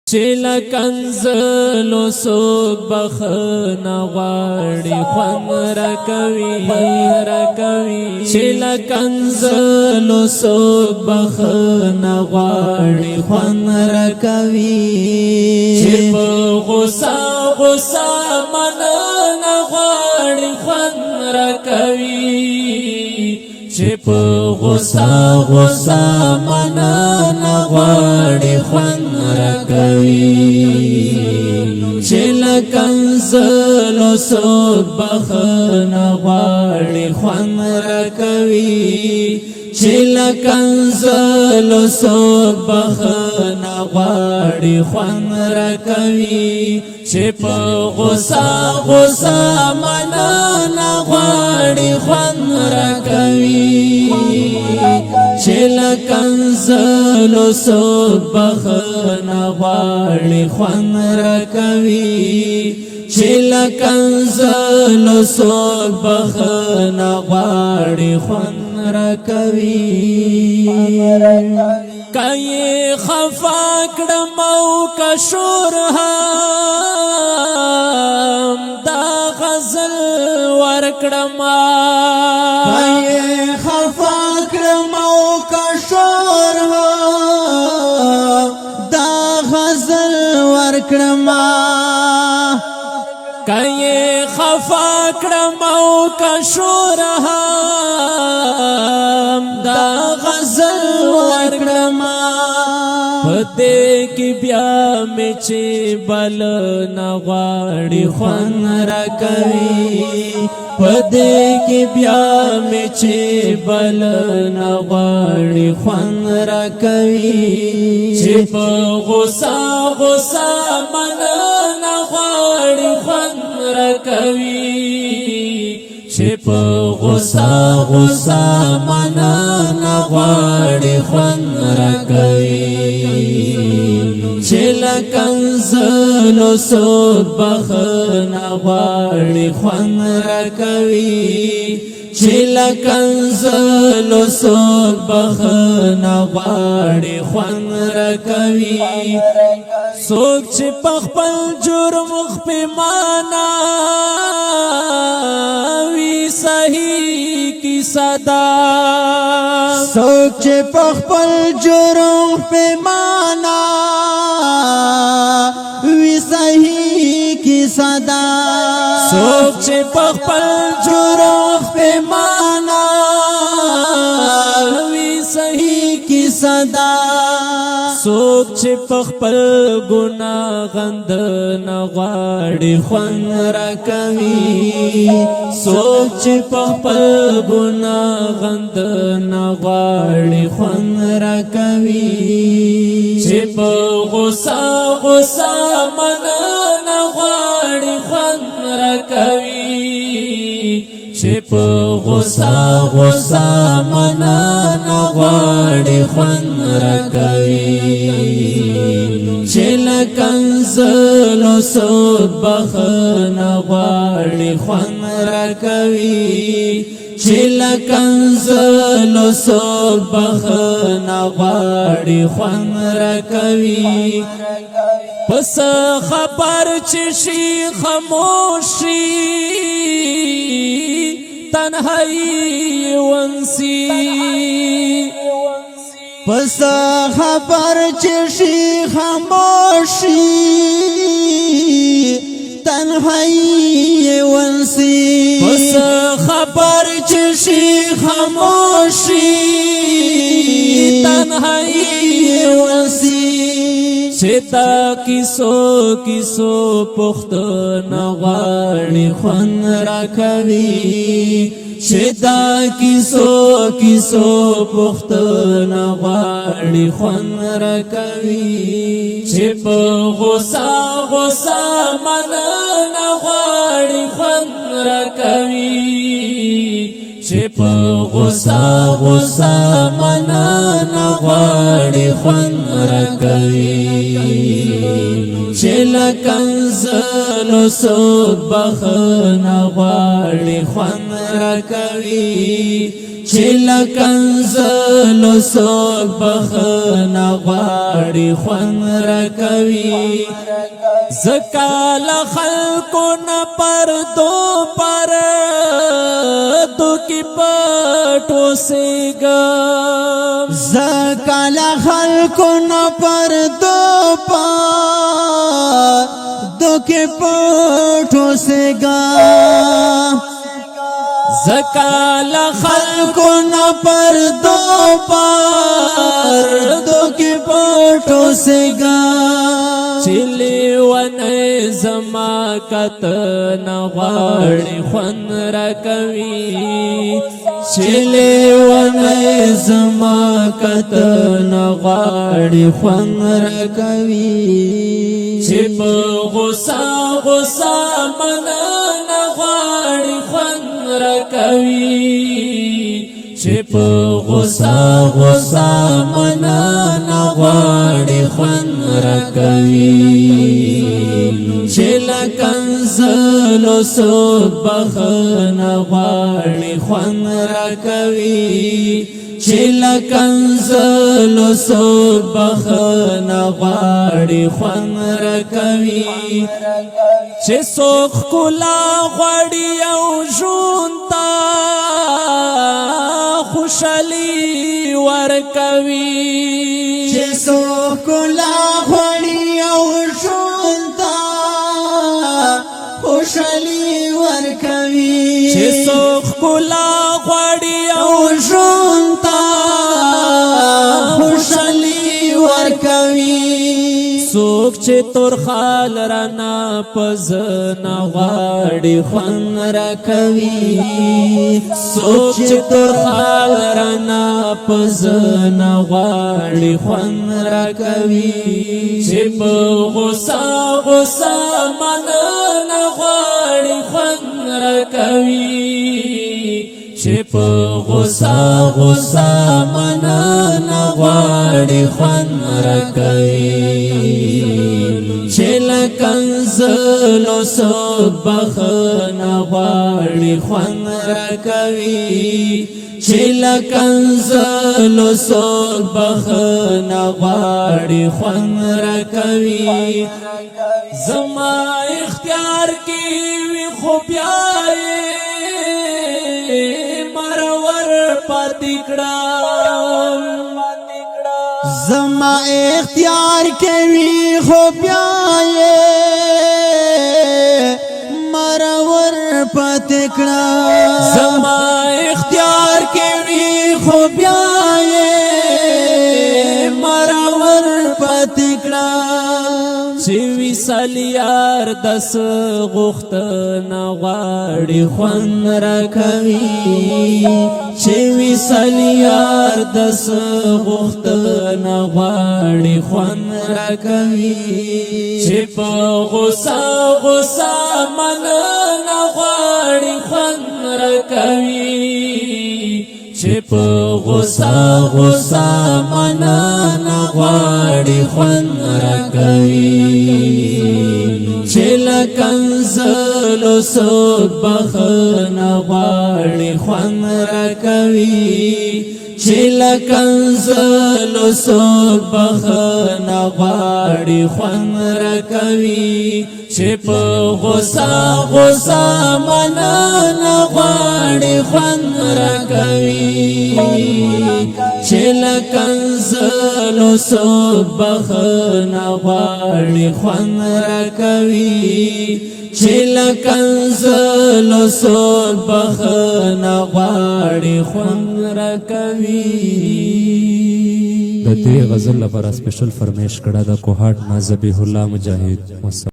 چیل کنزلو سوک بخنا غاڑی خون رکوی چیل کنزلو سوک بخنا غاڑی خون رکوی چیپ غصا غصا منن غاڑی خون رکوی چیپ غصا غصا منن غاڑی خون چل کنزلو سوک بخنا غاڑی خون رکوی چل کنزلو سوک بخنا غاڑی خون رکوی چپ غصا غصا منن غاڑی خون رکوی چل کنزلو سوک بخنا غاڑی خون رکوی چل کنزلو سوک بخنا غاڑی خون رکوی کئی خفا کڑمو کشور ہم دا غزل ورکڑما کئی خفا کڑمو کشور ہم دا غزل ورکڑما کئی خفا کڑمو کشور ہم دا غزل ورکڑما پتے کی بیا میں چے بل نغاڑی خون رکوی پتے کی بیا میں چے بل نغاڑی خون رکوی چپ غصا غصا منن غاڑی خون رکوی چپ غصا غصا منن غاڑی خون رکوی چل کنزلو سوک بخنا غاڑی خون رکوی چل کنزلو سوک بخنا غاڑی خون رکوی سوک چی پخپل جرم خپیمانا وی صحیح کی صدا سوک چی پخپل جرم خپیمانا وی صحیح کی صدا سوک چی پخپل جرم خپیمانا وی صحیح کی صدا سوک چی پخپل گناہ غند نغاڑی خون رکوی سوک چی پخپل گناہ غند نغاڑی خون رکوی چپ غصا غصا منن غاڑی خون رکوی چپ غصا غصا منن غاڑی خون رکوی چل کنزلو سوک بخنا غاڑی خون رکوی چل کنزلو سوک بخنا غاڑی خون رکوی پس خبر چشی خاموشی تنہائی ونسی پس خبر چشی خاموشی تنہائی ونسی پس خبر چشی خاموشی تنہائی ونسی چتا کسو کسو پخت نغاڑی خون رکوی چتا کسو کسو پخت نغاڑی خون رکوی چپ غصا غصا منن غاڑی خون رکوی چپ غصا غصا منن غاڑی خون رکوی چې لکنزلو څوک بخښنه غواړي خوند راکوي چې لکنزلو څوک بخښنه غواړي خوند راکوي ځکه له خلکو نه پردو کې پټ اوسېږم ځکه له خلکو نه پردو کې پټ اوسېږم ځکه له خلکو نه پردو کې پټ اوسېږم چې لیونی زما کتنه غواړي خوند راکوي چې لیونی زما کتنه غواړي خوند راکوي چې په غوسه غوسه مننه غواړي خوند راکوي چې په غوسه غوسه مننه غواړي خوند راکوي چې لکنزلو څوک بخښنه غواړي خوند راکوي چې لکنزلو څوک بخښنه غواړي خوند راکوي چې څوک ښکلا غواړي او ژوند ته خوشالي ورکوي چې څوک ښکلا غواړي او ژوند ته خوشالي ورکوي چې څوک ښکلا غواړي او ژوند ته خوشالي ورکوي څوک چې تورخال رانه پزنه غواړي خوند راکوي څوک چې تورخال رانه پزنه غواړي خوند راکوي چې په غوسه غوسه مننه غواړي خوند راکوي چې په غوسه غوسه مننه غواړي خوند راکوي چې لکنزلو څوک بخښنه غواړي خوند راکوي چې لکنزلو څوک بخښنه غواړي خوند راکوي زما اختیار کې وي خو بیا مرور پاتې کړم زما اختیار کوي خو بیا مرور پاتې کړم زما اختیار کوي خو بیا مرور پاتې کړم چې وصال یار دس غوښتنه غواړي خوند راکوي چې وصال یار دس غوښتنه غواړي خوند راکوي چې په غوسه غوسه مننه غواړي خوند راکوي چې په غوسه غوسه مننه غواړي خوند راکوي چې لکنزلو څوک بخښنه غواړي خوند راکوي چې لکنزلو څوک بخښنه غواړي خوند راکوي چې په غوسه غوسه مننه غواړي خوند راکوي چې لکنزلو څوک بخښنه غواړي خوند راکوي چې لکنزلو څوک بخښنه غواړي خوند راکوي. د دې غزل لپاره سپیشل فرمایش کړه د کوهاټ نا ذبیح الله مجاهد.